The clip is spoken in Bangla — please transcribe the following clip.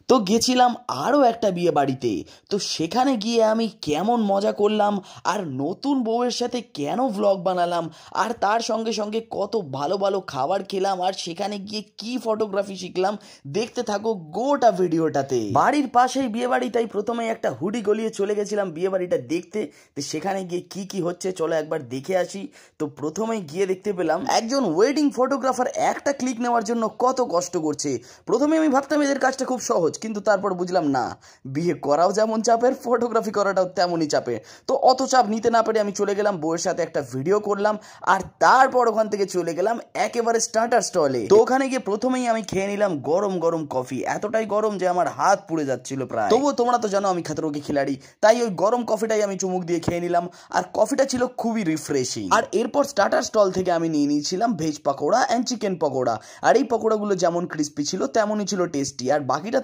তো গেছিলাম আরও একটা বিয়ে বাড়িতে। তো সেখানে গিয়ে আমি কেমন মজা করলাম, আর নতুন বউয়ের সাথে কেন ভ্লগ বানালাম, আর তার সঙ্গে সঙ্গে কত ভালো ভালো খাবার খেলাম, আর সেখানে গিয়ে কি ফটোগ্রাফি শিখলাম, দেখতে থাকো গোটা ভিডিওটাতে। বাড়ির পাশেই বিয়ে বাড়ি, তাই প্রথমে একটা হুডি গলিয়ে চলে গেছিলাম বিয়ে বাড়িটা দেখতে। তো সেখানে গিয়ে কি কি হচ্ছে চলো একবার দেখে আসি। তো প্রথমে গিয়ে দেখতে পেলাম একজন ওয়েডিং ফটোগ্রাফার একটা ক্লিক নেওয়ার জন্য কত কষ্ট করছে। প্রথমে আমি ভাবতাম এদের কাজটা খুব সহজ, কিন্তু তারপর বুঝলাম না, বিয়ে করাও যেমন চাপের, ফটোগ্রাফি করাটাও তেমনই চাপের। তো অত চাপ নিতে না পেরে আমি চলে গেলাম বউয়ের সাথে একটা ভিডিও করলাম, আর তারপর ওখান থেকে চলে গেলাম একেবারে স্টার্টার স্টলে। তো ওখানে গিয়ে প্রথমেই আমি খেয়ে নিলাম গরম গরম কফি, এতটাই গরম যে আমার হাত পুড়ে যাচ্ছিল প্রায়। তবুও তোমরা তো জানো আমি খাতরোকে খিলাড়ি, তাই ওই গরম কফিটাই আমি চুমুক দিয়ে খেয়ে নিলাম, আর কফিটা ছিল খুবই রিফ্রেশিং। আর এরপর স্টার্টার স্টল থেকে আমি নিয়ে নিয়েছিলাম veg pakora and chicken pakora, আর এই পকোড়াগুলো যেমন ক্রিস্পি ছিল তেমনই ছিল টেস্টি, আর বাকিটা